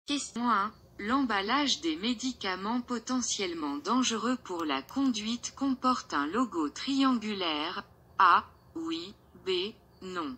Question 1. L'emballage des médicaments potentiellement dangereux pour la conduite comporte un logo triangulaire. A. Oui. B. Non.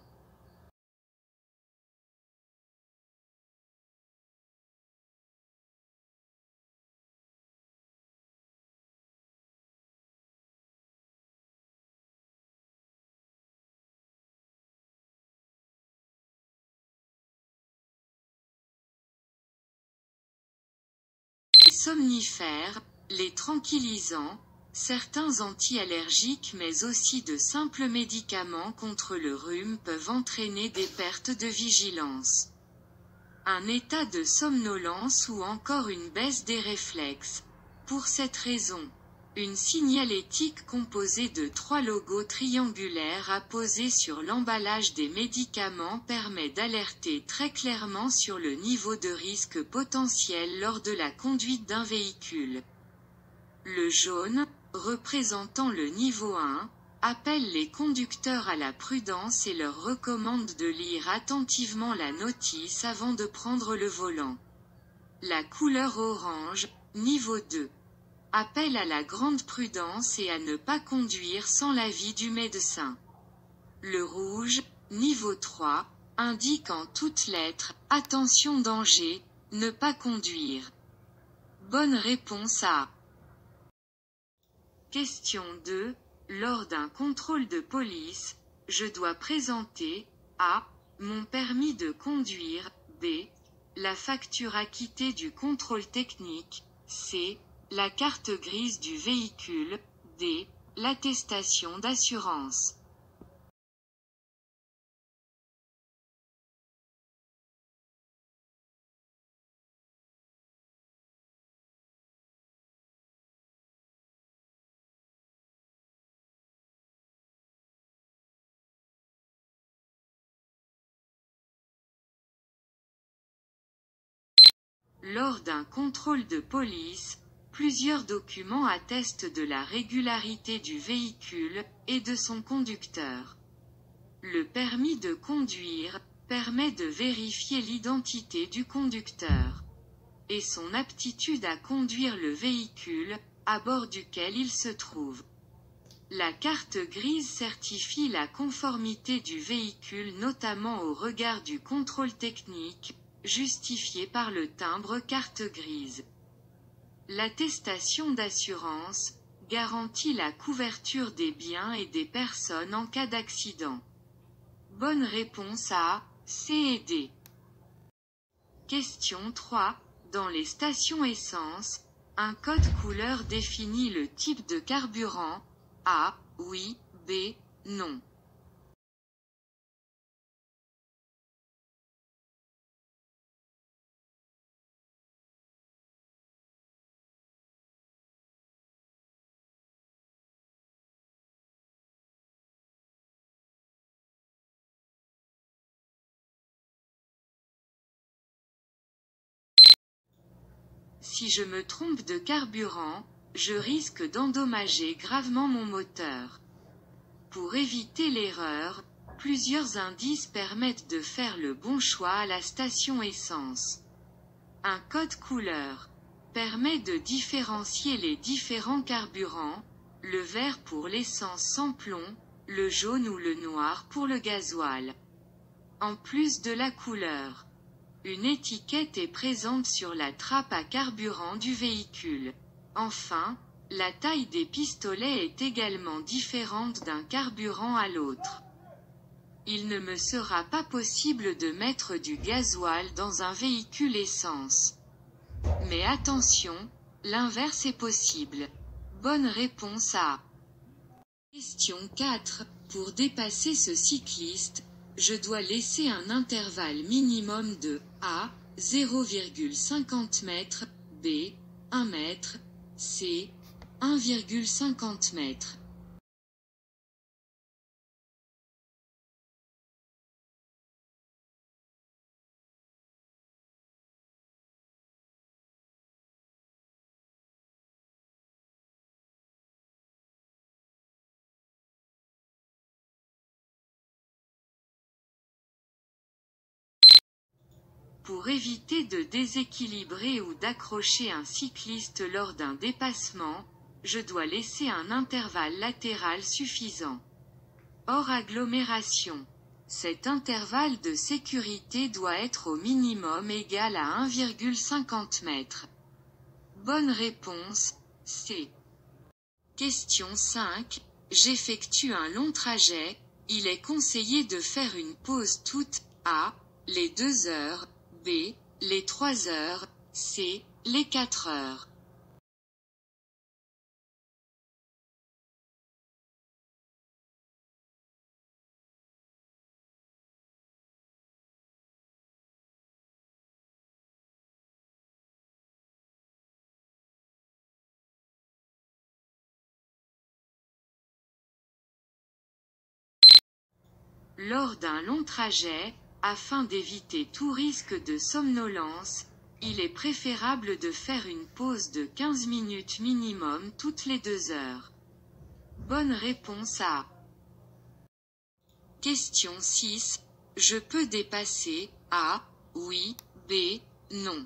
Les somnifères, les tranquillisants, certains anti-allergiques mais aussi de simples médicaments contre le rhume peuvent entraîner des pertes de vigilance, un état de somnolence ou encore une baisse des réflexes. Pour cette raison, une signalétique composée de 3 logos triangulaires apposés sur l'emballage des médicaments permet d'alerter très clairement sur le niveau de risque potentiel lors de la conduite d'un véhicule. Le jaune, représentant le niveau 1, appelle les conducteurs à la prudence et leur recommande de lire attentivement la notice avant de prendre le volant. La couleur orange, niveau 2, appelle à la grande prudence et à ne pas conduire sans l'avis du médecin. Le rouge, niveau 3, indique en toutes lettres « Attention danger, ne pas conduire ». Bonne réponse à Question 2. Lors d'un contrôle de police, je dois présenter A. Mon permis de conduire, B. La facture acquittée du contrôle technique, C. La carte grise du véhicule, D. L'attestation d'assurance. Lors d'un contrôle de police, plusieurs documents attestent de la régularité du véhicule et de son conducteur. Le permis de conduire permet de vérifier l'identité du conducteur et son aptitude à conduire le véhicule à bord duquel il se trouve. La carte grise certifie la conformité du véhicule notamment au regard du contrôle technique, justifié par le timbre carte grise. L'attestation d'assurance garantit la couverture des biens et des personnes en cas d'accident. Bonne réponse à C et D. Question 3. Dans les stations essence, un code couleur définit le type de carburant. A. Oui. B. Non. Si je me trompe de carburant, je risque d'endommager gravement mon moteur. Pour éviter l'erreur, plusieurs indices permettent de faire le bon choix à la station essence. Un code couleur permet de différencier les différents carburants, le vert pour l'essence sans plomb, le jaune ou le noir pour le gasoil. En plus de la couleur, une étiquette est présente sur la trappe à carburant du véhicule. Enfin, la taille des pistolets est également différente d'un carburant à l'autre. Il ne me sera pas possible de mettre du gasoil dans un véhicule essence. Mais attention, l'inverse est possible. Bonne réponse à Question 4. Pour dépasser ce cycliste, je dois laisser un intervalle minimum de A. 0,50 m, B. 1 m, C. 1,50 m. Pour éviter de déséquilibrer ou d'accrocher un cycliste lors d'un dépassement, je dois laisser un intervalle latéral suffisant. Hors agglomération. Cet intervalle de sécurité doit être au minimum égal à 1,50 m. Bonne réponse, C. Question 5. J'effectue un long trajet, il est conseillé de faire une pause toute, A. Les 2 heures, B. Les 3 heures, C. Les 4 heures. Lors d'un long trajet, afin d'éviter tout risque de somnolence, il est préférable de faire une pause de 15 minutes minimum toutes les 2 heures. Bonne réponse A. Question 6. Je peux dépasser, A. Oui, B. Non.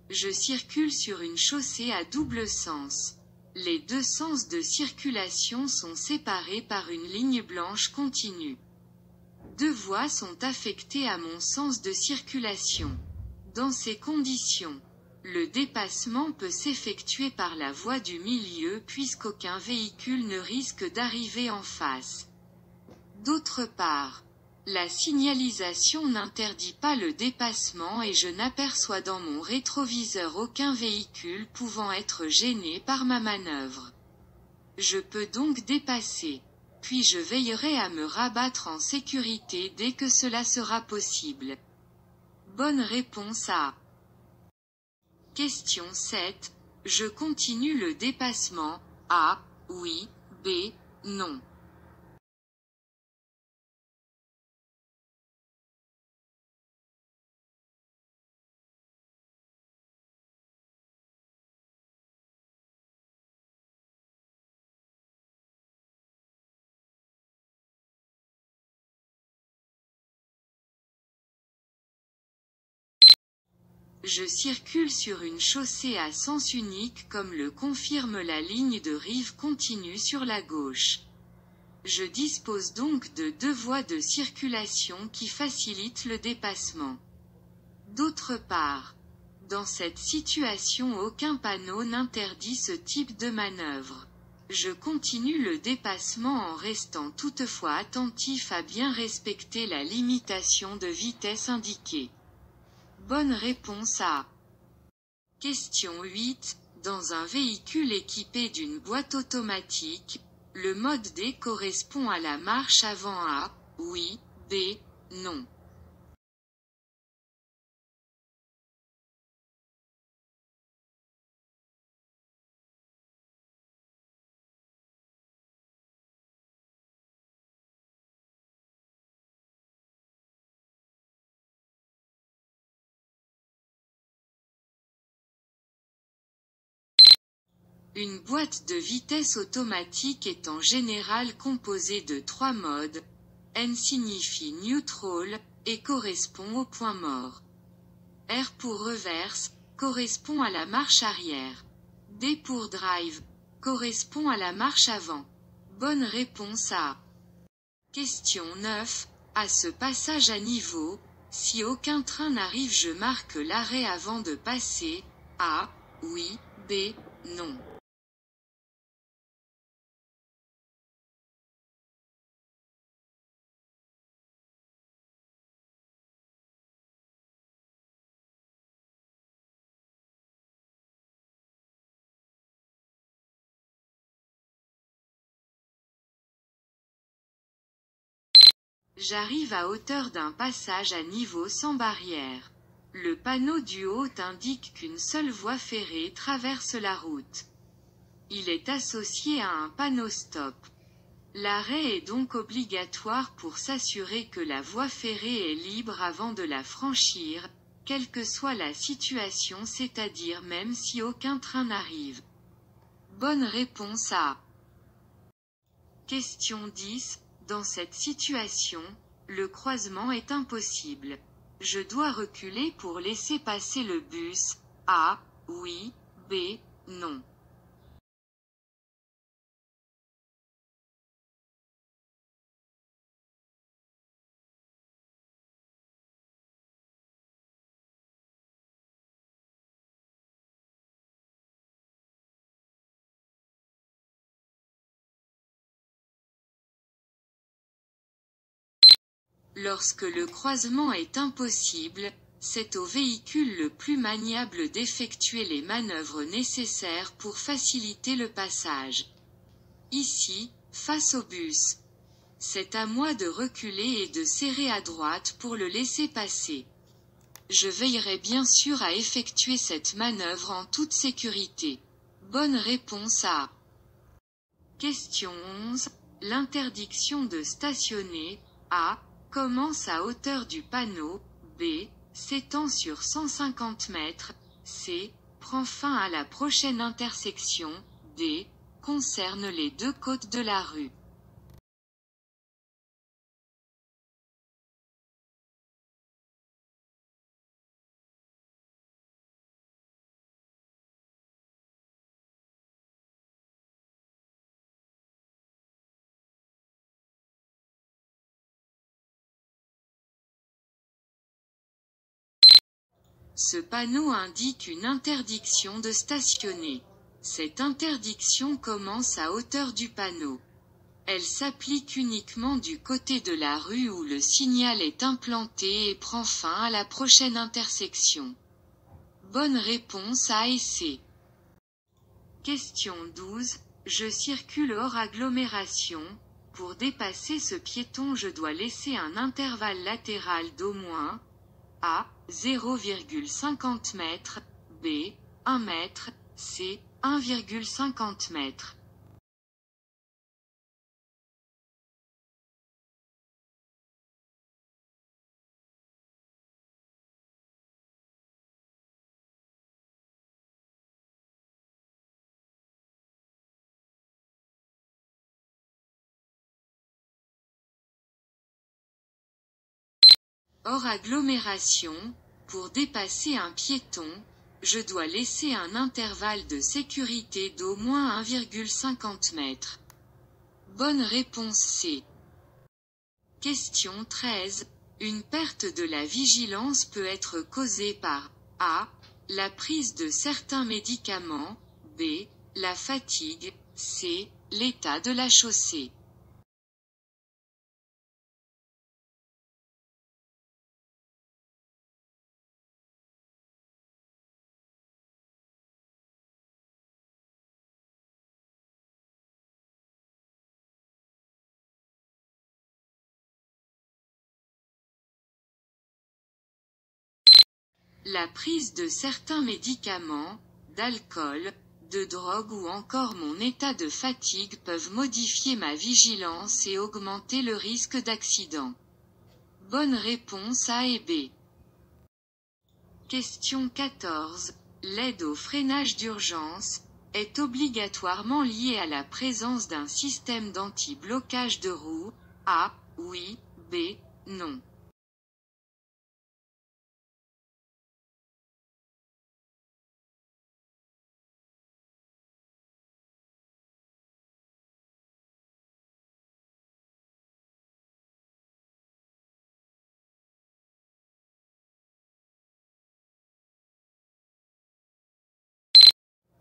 Je circule sur une chaussée à double sens. Les deux sens de circulation sont séparés par une ligne blanche continue. 2 voies sont affectées à mon sens de circulation. Dans ces conditions, le dépassement peut s'effectuer par la voie du milieu puisqu'aucun véhicule ne risque d'arriver en face. D'autre part, la signalisation n'interdit pas le dépassement et je n'aperçois dans mon rétroviseur aucun véhicule pouvant être gêné par ma manœuvre. Je peux donc dépasser. Puis je veillerai à me rabattre en sécurité dès que cela sera possible. Bonne réponse A. Question 7. Je continue le dépassement, A. Oui, B. Non. Je circule sur une chaussée à sens unique comme le confirme la ligne de rive continue sur la gauche. Je dispose donc de 2 voies de circulation qui facilitent le dépassement. D'autre part, dans cette situation aucun panneau n'interdit ce type de manœuvre. Je continue le dépassement en restant toutefois attentif à bien respecter la limitation de vitesse indiquée. Bonne réponse A. Question 8. Dans un véhicule équipé d'une boîte automatique, le mode D correspond à la marche avant A. Oui, B. Non. Une boîte de vitesse automatique est en général composée de 3 modes. N signifie neutral, et correspond au point mort. R pour reverse, correspond à la marche arrière. D pour drive, correspond à la marche avant. Bonne réponse A. Question 9. À ce passage à niveau, si aucun train n'arrive je marque l'arrêt avant de passer. A. Oui, B. Non. J'arrive à hauteur d'un passage à niveau sans barrière. Le panneau du haut indique qu'une seule voie ferrée traverse la route. Il est associé à un panneau stop. L'arrêt est donc obligatoire pour s'assurer que la voie ferrée est libre avant de la franchir, quelle que soit la situation, c'est-à-dire même si aucun train n'arrive. Bonne réponse A. Question 10. Dans cette situation, le croisement est impossible. Je dois reculer pour laisser passer le bus. A. Oui. B. Non. Lorsque le croisement est impossible, c'est au véhicule le plus maniable d'effectuer les manœuvres nécessaires pour faciliter le passage. Ici, face au bus. C'est à moi de reculer et de serrer à droite pour le laisser passer. Je veillerai bien sûr à effectuer cette manœuvre en toute sécurité. Bonne réponse A. Question 11. L'interdiction de stationner, A, commence à hauteur du panneau, B, s'étend sur 150 mètres, C, prend fin à la prochaine intersection, D, concerne les deux côtes de la rue. Ce panneau indique une interdiction de stationner. Cette interdiction commence à hauteur du panneau. Elle s'applique uniquement du côté de la rue où le signal est implanté et prend fin à la prochaine intersection. Bonne réponse A et C. Question 12. Je circule hors agglomération. Pour dépasser ce piéton, je dois laisser un intervalle latéral d'au moins A. 0,50 m, B. 1 m, C. 1,50 m. Hors agglomération, pour dépasser un piéton, je dois laisser un intervalle de sécurité d'au moins 1,50 m. Bonne réponse C. Question 13. Une perte de la vigilance peut être causée par A. La prise de certains médicaments, B. La fatigue, C. L'état de la chaussée. La prise de certains médicaments, d'alcool, de drogue ou encore mon état de fatigue peuvent modifier ma vigilance et augmenter le risque d'accident. Bonne réponse A et B. Question 14. L'aide au freinage d'urgence est obligatoirement liée à la présence d'un système d'anti-blocage de roues. A. Oui. B. Non.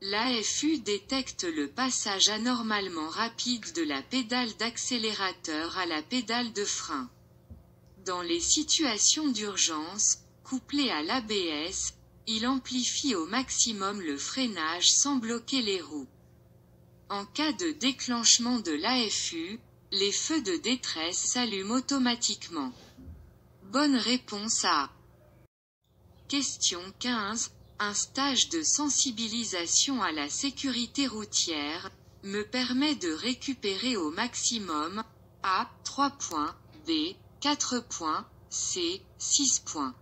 L'AFU détecte le passage anormalement rapide de la pédale d'accélérateur à la pédale de frein. Dans les situations d'urgence, couplé à l'ABS, il amplifie au maximum le freinage sans bloquer les roues. En cas de déclenchement de l'AFU, les feux de détresse s'allument automatiquement. Bonne réponse A. Question 15. Un stage de sensibilisation à la sécurité routière, me permet de récupérer au maximum A. 3 points, B. 4 points, C. 6 points.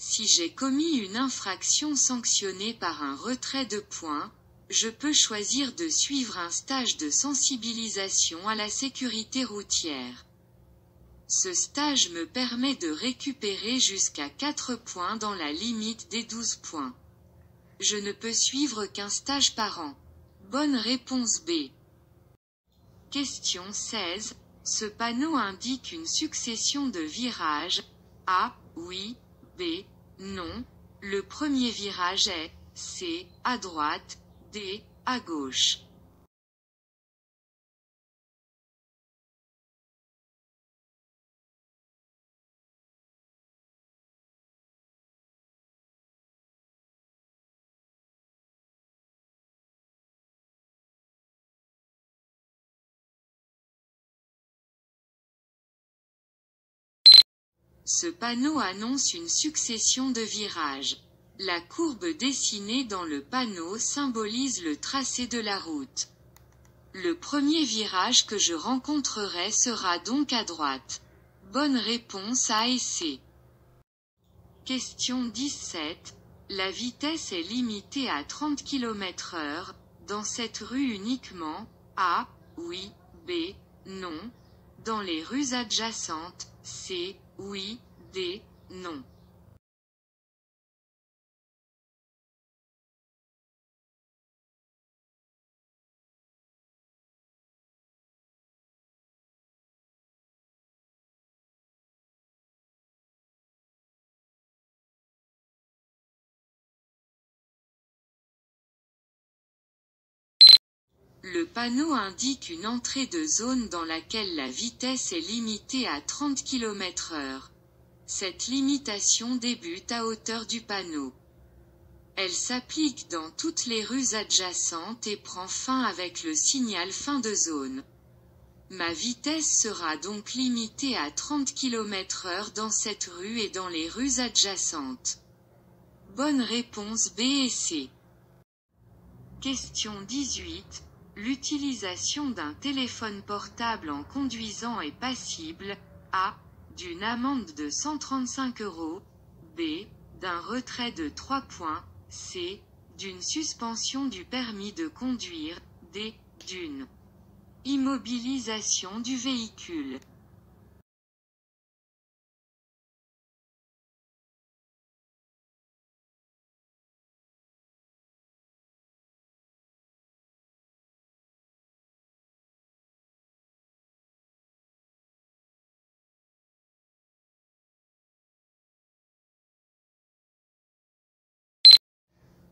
Si j'ai commis une infraction sanctionnée par un retrait de points, je peux choisir de suivre un stage de sensibilisation à la sécurité routière. Ce stage me permet de récupérer jusqu'à 4 points dans la limite des 12 points. Je ne peux suivre qu'un stage par an. Bonne réponse B. Question 16. Ce panneau indique une succession de virages. A. Oui. B. Non. Le premier virage est C. À droite. D. À gauche. Ce panneau annonce une succession de virages. La courbe dessinée dans le panneau symbolise le tracé de la route. Le premier virage que je rencontrerai sera donc à droite. Bonne réponse A et C. Question 17. La vitesse est limitée à 30 km/h, dans cette rue uniquement. A. Oui. B. Non. Dans les rues adjacentes. C. Oui. D. Non. Le panneau indique une entrée de zone dans laquelle la vitesse est limitée à 30 km/h. Cette limitation débute à hauteur du panneau. Elle s'applique dans toutes les rues adjacentes et prend fin avec le signal fin de zone. Ma vitesse sera donc limitée à 30 km/h dans cette rue et dans les rues adjacentes. Bonne réponse B et C. Question 18. L'utilisation d'un téléphone portable en conduisant est passible. A. D'une amende de 135 €. B. D'un retrait de 3 points. C. D'une suspension du permis de conduire. D. D'une immobilisation du véhicule.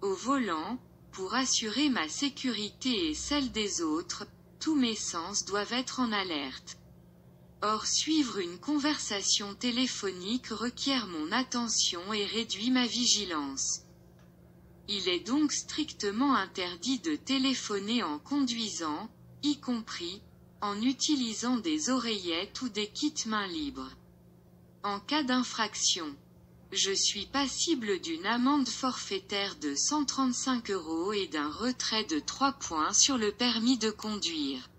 Au volant, pour assurer ma sécurité et celle des autres, tous mes sens doivent être en alerte. Or suivre une conversation téléphonique requiert mon attention et réduit ma vigilance. Il est donc strictement interdit de téléphoner en conduisant, y compris en utilisant des oreillettes ou des kits mains libres. En cas d'infraction, je suis passible d'une amende forfaitaire de 135 € et d'un retrait de 3 points sur le permis de conduire.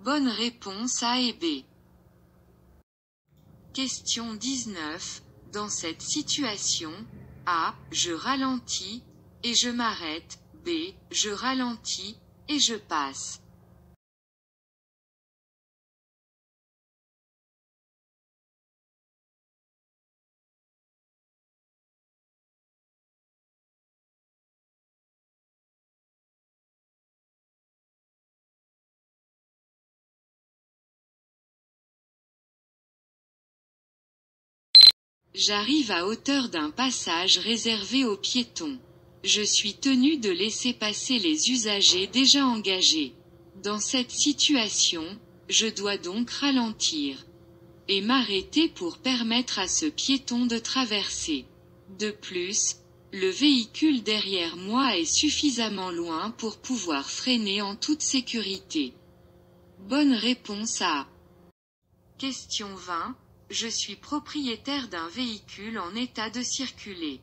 Bonne réponse A et B. Question 19. Dans cette situation, A. Je ralentis, et je m'arrête. B. Je ralentis, et je passe. J'arrive à hauteur d'un passage réservé aux piétons. Je suis tenu de laisser passer les usagers déjà engagés. Dans cette situation, je dois donc ralentir et m'arrêter pour permettre à ce piéton de traverser. De plus, le véhicule derrière moi est suffisamment loin pour pouvoir freiner en toute sécurité. Bonne réponse A. Question 20. Je suis propriétaire d'un véhicule en état de circuler.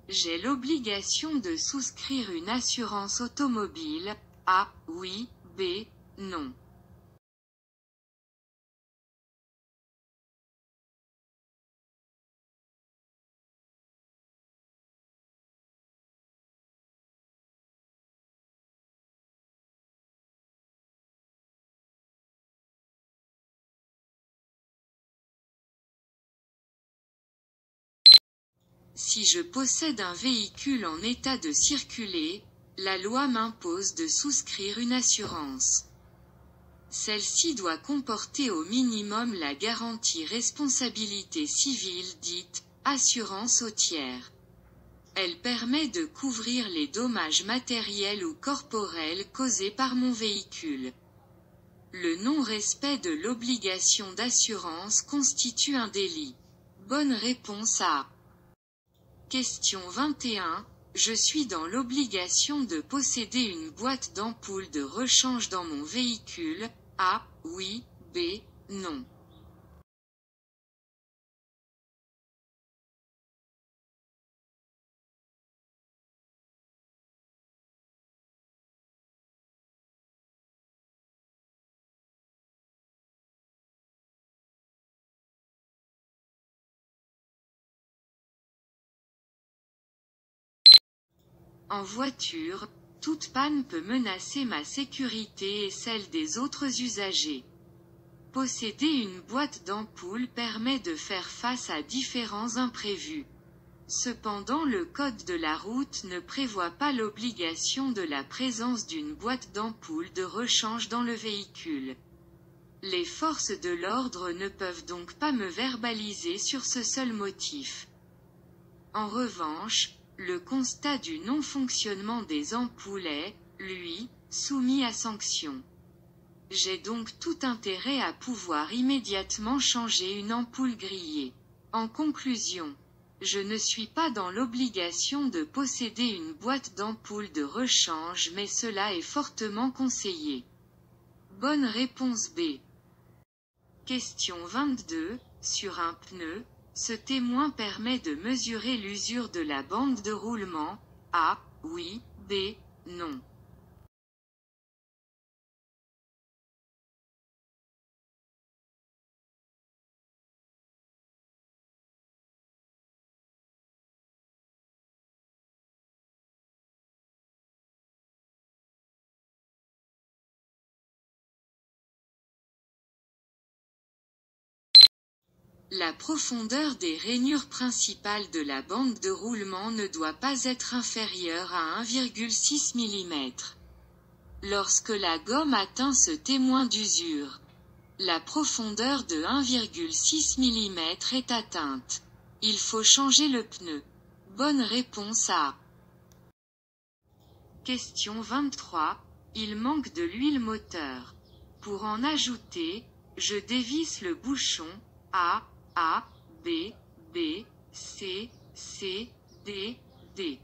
J'ai l'obligation de souscrire une assurance automobile. A. Oui. B. Non. Si je possède un véhicule en état de circuler, la loi m'impose de souscrire une assurance. Celle-ci doit comporter au minimum la garantie responsabilité civile dite « assurance au tiers ». Elle permet de couvrir les dommages matériels ou corporels causés par mon véhicule. Le non-respect de l'obligation d'assurance constitue un délit. Bonne réponse A. Question 21. Je suis dans l'obligation de posséder une boîte d'ampoule de rechange dans mon véhicule. A. Oui. B. Non. En voiture, toute panne peut menacer ma sécurité et celle des autres usagers. Posséder une boîte d'ampoule permet de faire face à différents imprévus. Cependant, le code de la route ne prévoit pas l'obligation de la présence d'une boîte d'ampoule de rechange dans le véhicule. Les forces de l'ordre ne peuvent donc pas me verbaliser sur ce seul motif. En revanche, le constat du non-fonctionnement des ampoules est, lui, soumis à sanction. J'ai donc tout intérêt à pouvoir immédiatement changer une ampoule grillée. En conclusion, je ne suis pas dans l'obligation de posséder une boîte d'ampoules de rechange, mais cela est fortement conseillé. Bonne réponse B. Question 22. Sur un pneu, ce témoin permet de mesurer l'usure de la bande de roulement. A. Oui. B. Non. La profondeur des rainures principales de la bande de roulement ne doit pas être inférieure à 1,6 mm. Lorsque la gomme atteint ce témoin d'usure, la profondeur de 1,6 mm est atteinte. Il faut changer le pneu. Bonne réponse A. Question 23. Il manque de l'huile moteur. Pour en ajouter, je dévisse le bouchon. A, B, B, C, D, D.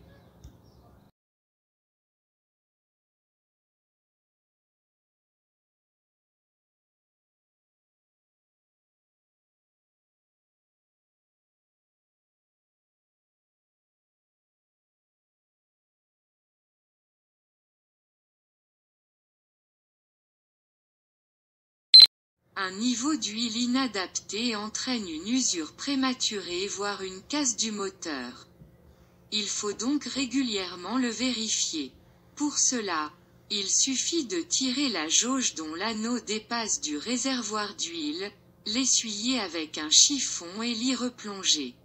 Un niveau d'huile inadapté entraîne une usure prématurée voire une casse du moteur. Il faut donc régulièrement le vérifier. Pour cela, il suffit de tirer la jauge dont l'anneau dépasse du réservoir d'huile, l'essuyer avec un chiffon et l'y replonger.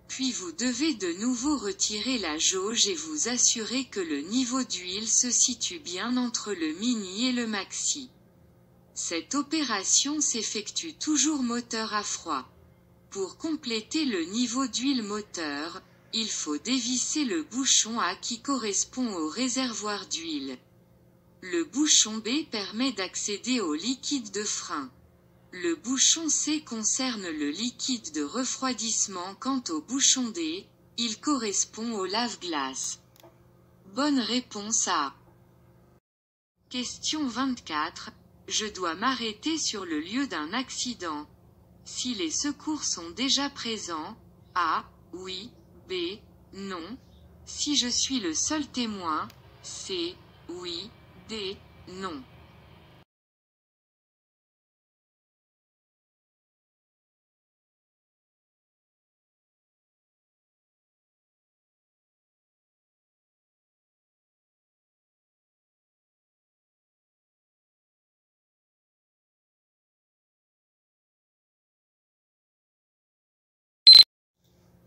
Puis vous devez de nouveau retirer la jauge et vous assurer que le niveau d'huile se situe bien entre le mini et le maxi. Cette opération s'effectue toujours moteur à froid. Pour compléter le niveau d'huile moteur, il faut dévisser le bouchon A qui correspond au réservoir d'huile. Le bouchon B permet d'accéder au liquide de frein. Le bouchon C concerne le liquide de refroidissement. Quant au bouchon D, il correspond au lave-glace. Bonne réponse A. Question 24. Je dois m'arrêter sur le lieu d'un accident. Si les secours sont déjà présents, A. Oui. B. Non. Si je suis le seul témoin, C. Oui. D. Non.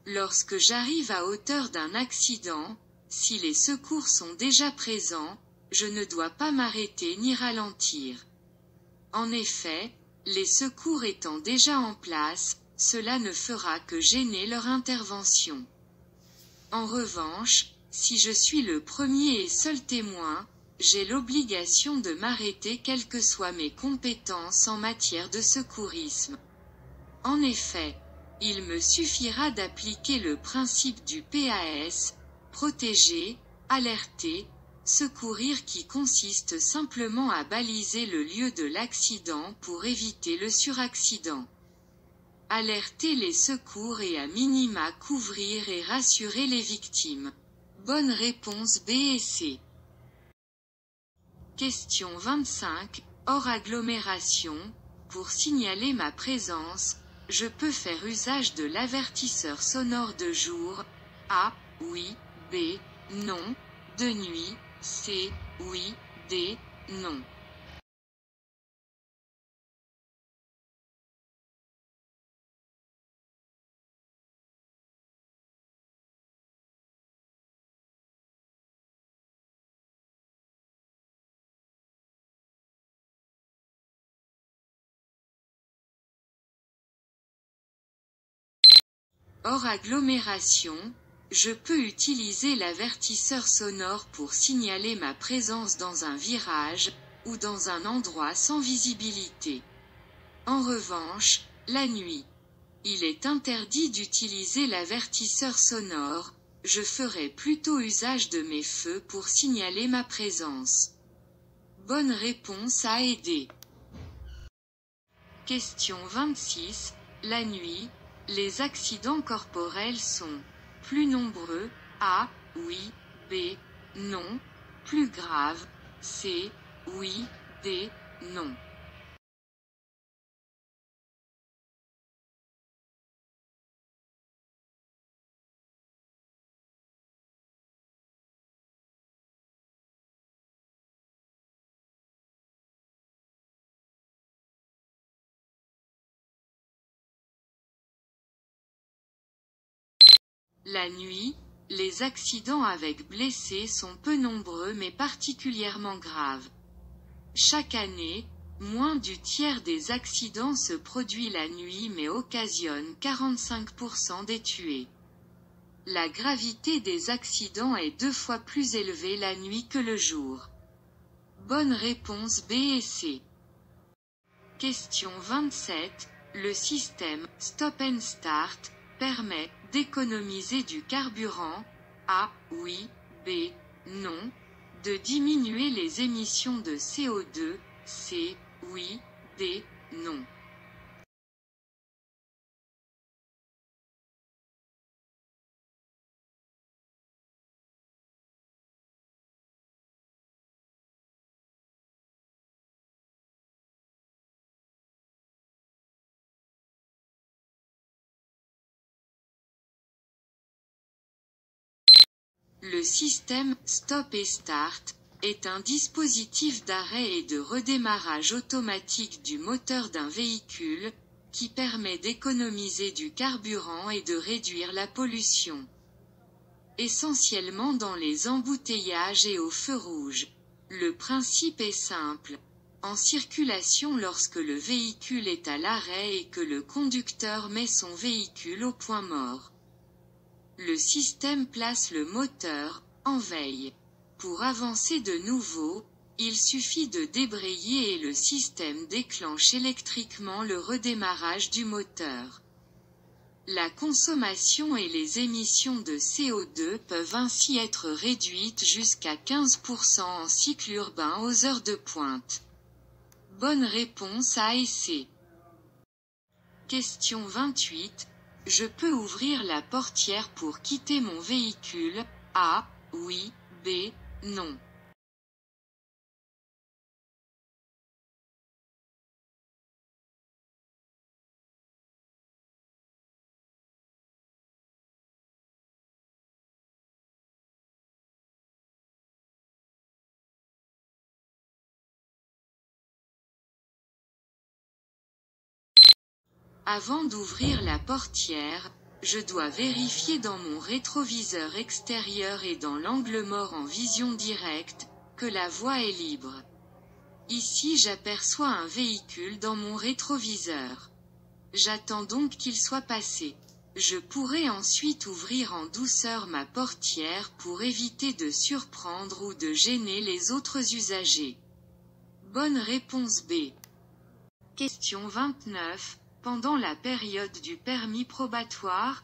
Lorsque j'arrive à hauteur d'un accident, si les secours sont déjà présents, je ne dois pas m'arrêter ni ralentir. En effet, les secours étant déjà en place, cela ne fera que gêner leur intervention. En revanche, si je suis le premier et seul témoin, j'ai l'obligation de m'arrêter quelles que soient mes compétences en matière de secourisme. En effet, il me suffira d'appliquer le principe du PAS, protéger, alerter, secourir, qui consiste simplement à baliser le lieu de l'accident pour éviter le suraccident. Alerter les secours et à minima couvrir et rassurer les victimes. Bonne réponse B et C. Question 25. Hors agglomération, pour signaler ma présence, je peux faire usage de l'avertisseur sonore de jour. A. Oui. B. Non. De nuit. C. Oui. D. Non. Hors agglomération, je peux utiliser l'avertisseur sonore pour signaler ma présence dans un virage, ou dans un endroit sans visibilité. En revanche, la nuit, il est interdit d'utiliser l'avertisseur sonore, je ferai plutôt usage de mes feux pour signaler ma présence. Bonne réponse A et D. Question 26. La nuit, les accidents corporels sont plus nombreux, A. Oui. B. Non. Plus graves, C. Oui. D. Non. La nuit, les accidents avec blessés sont peu nombreux mais particulièrement graves. Chaque année, moins du tiers des accidents se produit la nuit mais occasionne 45% des tués. La gravité des accidents est 2 fois plus élevée la nuit que le jour. Bonne réponse B et C. Question 27. Le système Stop and Start permet d'économiser du carburant, A. Oui. B. Non. De diminuer les émissions de CO2, C. Oui. D. Non. Le système Stop et Start est un dispositif d'arrêt et de redémarrage automatique du moteur d'un véhicule, qui permet d'économiser du carburant et de réduire la pollution. Essentiellement dans les embouteillages et aux feux rouges. Le principe est simple. En circulation lorsque le véhicule est à l'arrêt et que le conducteur met son véhicule au point mort. Le système place le moteur en veille. Pour avancer de nouveau, Il suffit de débrayer et le système déclenche électriquement le redémarrage du moteur. La consommation et les émissions de CO2 peuvent ainsi être réduites jusqu'à 15% en cycle urbain aux heures de pointe. Bonne réponse A et C. Question 28. Je peux ouvrir la portière pour quitter mon véhicule? A. Oui. B. Non. Avant d'ouvrir la portière, je dois vérifier dans mon rétroviseur extérieur et dans l'angle mort en vision directe, que la voie est libre. Ici j'aperçois un véhicule dans mon rétroviseur. J'attends donc qu'il soit passé. Je pourrai ensuite ouvrir en douceur ma portière pour éviter de surprendre ou de gêner les autres usagers. Bonne réponse B. Question 29. Pendant la période du permis probatoire,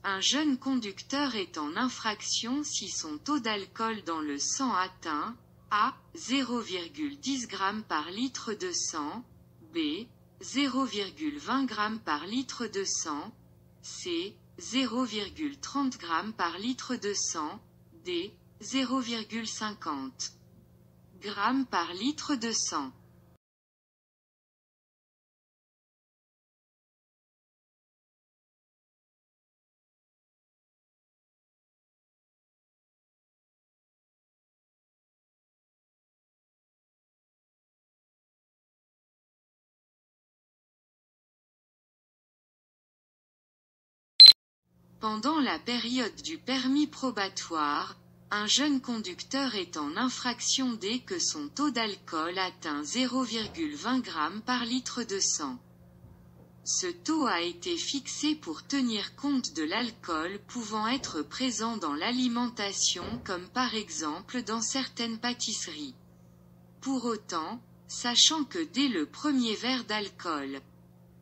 un jeune conducteur est en infraction si son taux d'alcool dans le sang atteint A. 0,10 g par litre de sang, B. 0,20 g par litre de sang, C. 0,30 g par litre de sang, D. 0,50 g par litre de sang. Pendant la période du permis probatoire, un jeune conducteur est en infraction dès que son taux d'alcool atteint 0,20 g par litre de sang. Ce taux a été fixé pour tenir compte de l'alcool pouvant être présent dans l'alimentation comme par exemple dans certaines pâtisseries. Pour autant, sachant que dès le premier verre d'alcool,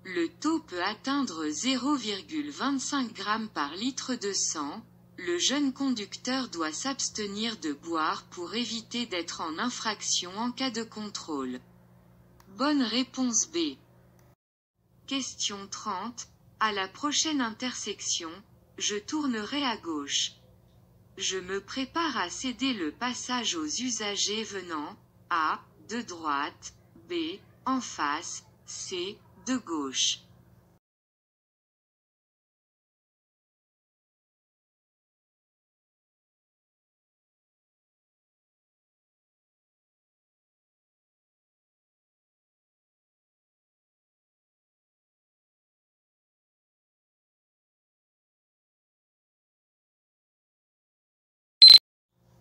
le taux peut atteindre 0,25 g par litre de sang, le jeune conducteur doit s'abstenir de boire pour éviter d'être en infraction en cas de contrôle. Bonne réponse B. Question 30. À la prochaine intersection, je tournerai à gauche. Je me prépare à céder le passage aux usagers venant A. de droite, B. en face, C. de gauche.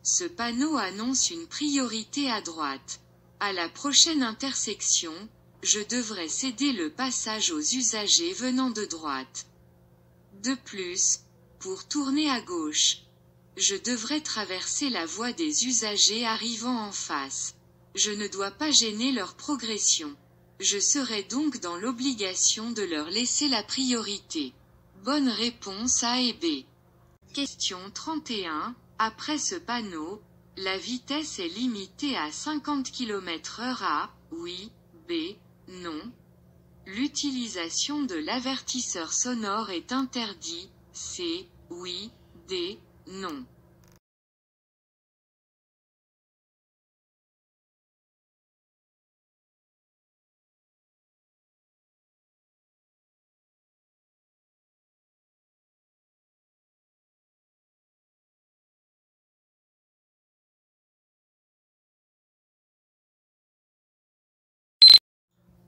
Ce panneau annonce une priorité à droite. À la prochaine intersection, je devrais céder le passage aux usagers venant de droite. De plus, pour tourner à gauche, je devrais traverser la voie des usagers arrivant en face. Je ne dois pas gêner leur progression. Je serai donc dans l'obligation de leur laisser la priorité. Bonne réponse A et B. Question 31. Après ce panneau, la vitesse est limitée à 50 km/h A. Oui, B. Non. L'utilisation de l'avertisseur sonore est interdit. C. Oui, D. Non.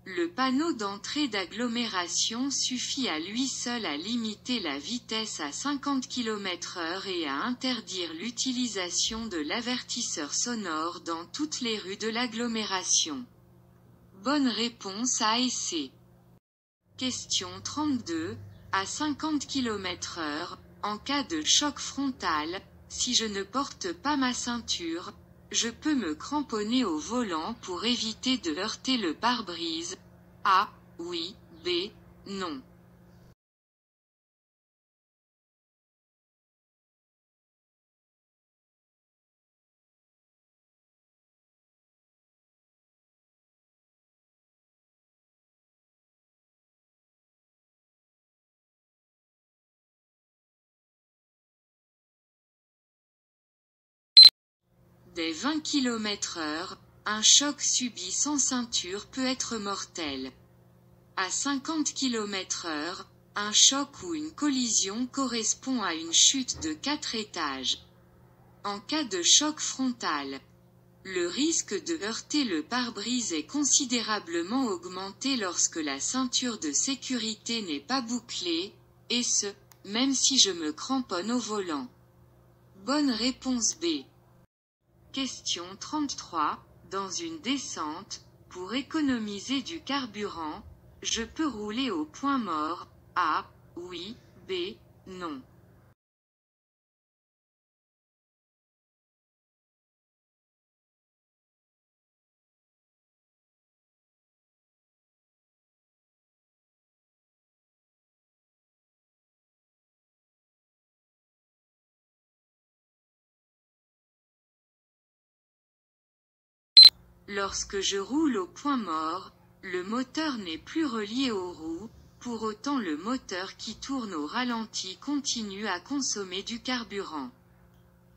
Le panneau d'entrée d'agglomération suffit à lui seul à limiter la vitesse à 50 km/h et à interdire l'utilisation de l'avertisseur sonore dans toutes les rues de l'agglomération. Bonne réponse A et C. Question 32. À 50 km/h, en cas de choc frontal, si je ne porte pas ma ceinture, Je peux me cramponner au volant pour éviter de heurter le pare-brise. A. Oui. B. Non. Dès 20 km/h, un choc subi sans ceinture peut être mortel. À 50 km/h, un choc ou une collision correspond à une chute de 4 étages. En cas de choc frontal, le risque de heurter le pare-brise est considérablement augmenté lorsque la ceinture de sécurité n'est pas bouclée, et ce, même si je me cramponne au volant. Bonne réponse B. Question 33. Dans une descente, pour économiser du carburant, je peux rouler au point mort. A. Oui. B. Non. Lorsque je roule au point mort, le moteur n'est plus relié aux roues, pour autant le moteur qui tourne au ralenti continue à consommer du carburant.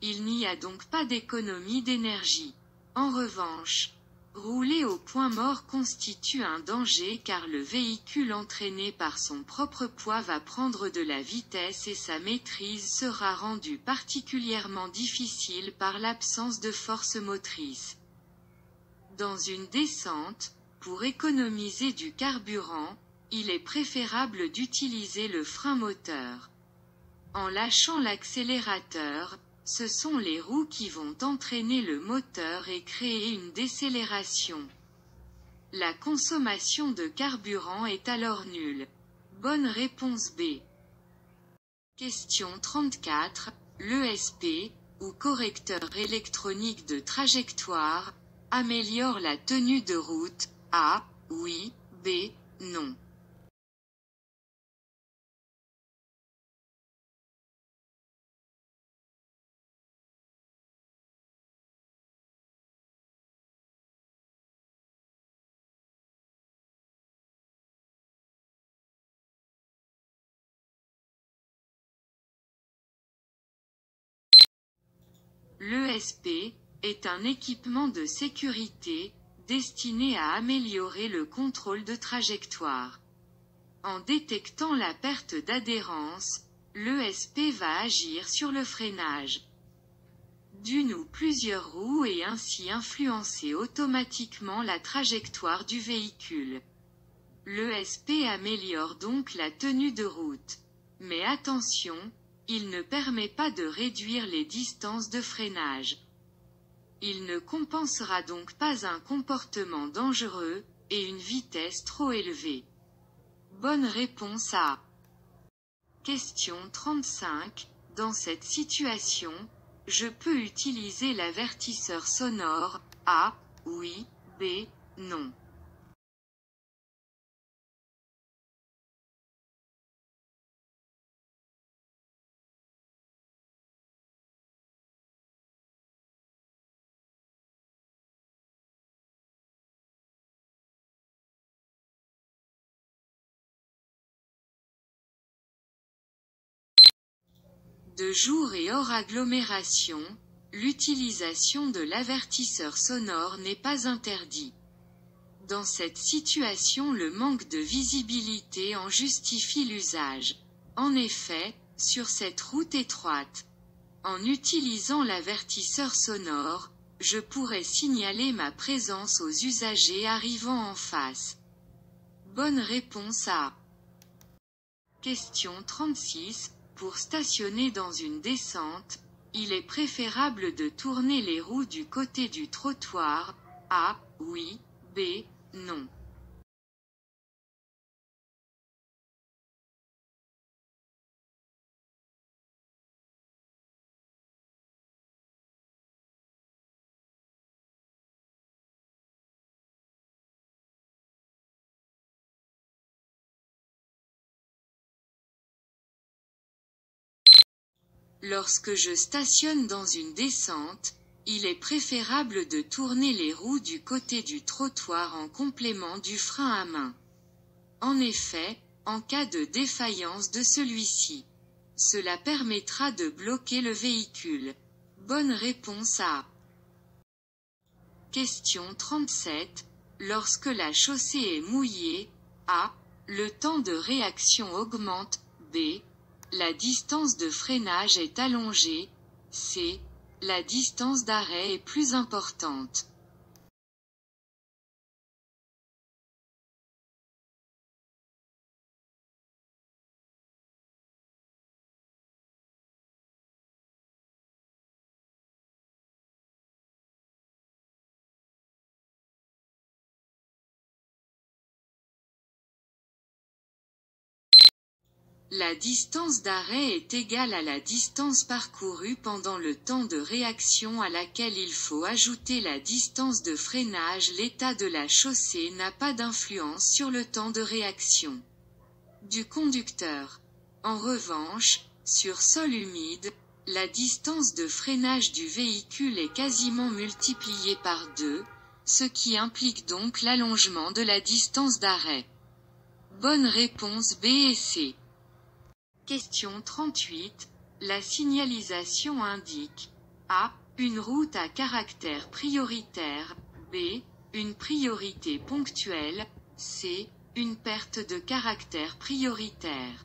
Il n'y a donc pas d'économie d'énergie. En revanche, rouler au point mort constitue un danger car le véhicule entraîné par son propre poids va prendre de la vitesse et sa maîtrise sera rendue particulièrement difficile par l'absence de force motrice. Dans une descente, pour économiser du carburant, il est préférable d'utiliser le frein moteur. En lâchant l'accélérateur, ce sont les roues qui vont entraîner le moteur et créer une décélération. La consommation de carburant est alors nulle. Bonne réponse B. Question 34. L'ESP, ou correcteur électronique de trajectoire, améliore la tenue de route. A. Oui. B. Non. L'ESP est un équipement de sécurité destiné à améliorer le contrôle de trajectoire. En détectant la perte d'adhérence, l'ESP va agir sur le freinage d'une ou plusieurs roues et ainsi influencer automatiquement la trajectoire du véhicule. L'ESP améliore donc la tenue de route. Mais attention, il ne permet pas de réduire les distances de freinage. Il ne compensera donc pas un comportement dangereux, et une vitesse trop élevée. Bonne réponse A. Question 35. Dans cette situation, je peux utiliser l'avertisseur sonore. A. Oui. B. Non. De jour et hors agglomération, l'utilisation de l'avertisseur sonore n'est pas interdit. Dans cette situation, le manque de visibilité en justifie l'usage. En effet, sur cette route étroite, en utilisant l'avertisseur sonore, je pourrais signaler ma présence aux usagers arrivant en face. Bonne réponse A. Question 36. Pour stationner dans une descente, il est préférable de tourner les roues du côté du trottoir. A. Oui. B. Non. Lorsque je stationne dans une descente, il est préférable de tourner les roues du côté du trottoir en complément du frein à main. En effet, en cas de défaillance de celui-ci, cela permettra de bloquer le véhicule. Bonne réponse A. Question 37. Lorsque la chaussée est mouillée, A. Le temps de réaction augmente, B. La distance de freinage est allongée, C. La distance d'arrêt est plus importante. La distance d'arrêt est égale à la distance parcourue pendant le temps de réaction à laquelle il faut ajouter la distance de freinage. L'état de la chaussée n'a pas d'influence sur le temps de réaction du conducteur. En revanche, sur sol humide, la distance de freinage du véhicule est quasiment multipliée par 2, ce qui implique donc l'allongement de la distance d'arrêt. Bonne réponse B et C. Question 38. La signalisation indique A. Une route à caractère prioritaire, B. Une priorité ponctuelle, C. Une perte de caractère prioritaire.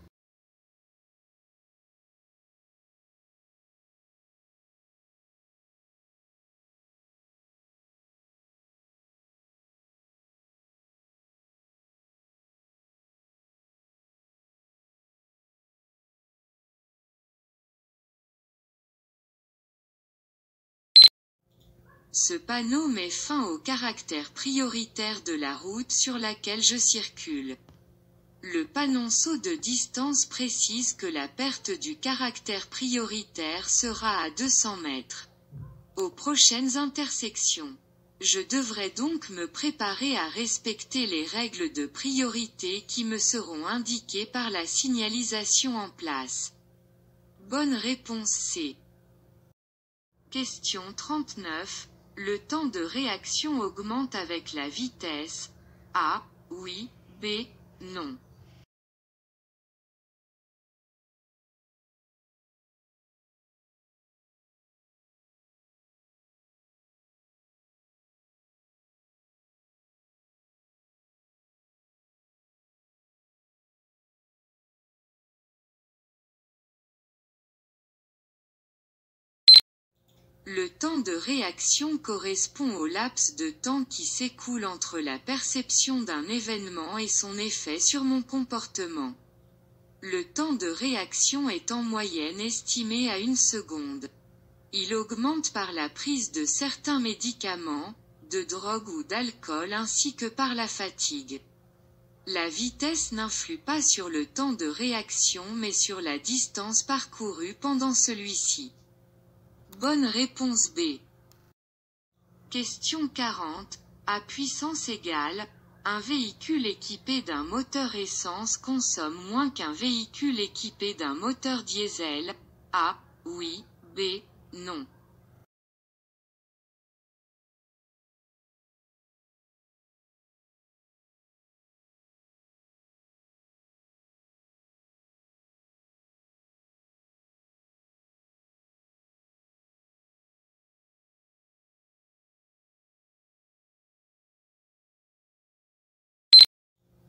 Ce panneau met fin au caractère prioritaire de la route sur laquelle je circule. Le panonceau de distance précise que la perte du caractère prioritaire sera à 200 mètres. Aux prochaines intersections, je devrais donc me préparer à respecter les règles de priorité qui me seront indiquées par la signalisation en place. Bonne réponse C. Question 39. Le temps de réaction augmente avec la vitesse. A. Oui. B. Non. Le temps de réaction correspond au laps de temps qui s'écoule entre la perception d'un événement et son effet sur mon comportement. Le temps de réaction est en moyenne estimé à 1 seconde. Il augmente par la prise de certains médicaments, de drogue ou d'alcool ainsi que par la fatigue. La vitesse n'influe pas sur le temps de réaction mais sur la distance parcourue pendant celui-ci. Bonne réponse B. Question 40. À puissance égale, un véhicule équipé d'un moteur essence consomme moins qu'un véhicule équipé d'un moteur diesel. A. Oui. B. Non.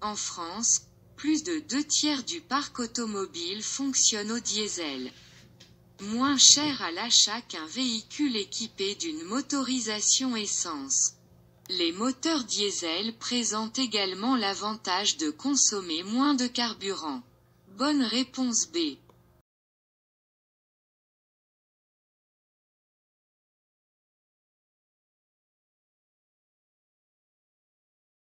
En France, plus de 2/3 du parc automobile fonctionne au diesel. Moins cher à l'achat qu'un véhicule équipé d'une motorisation essence. Les moteurs diesel présentent également l'avantage de consommer moins de carburant. Bonne réponse B.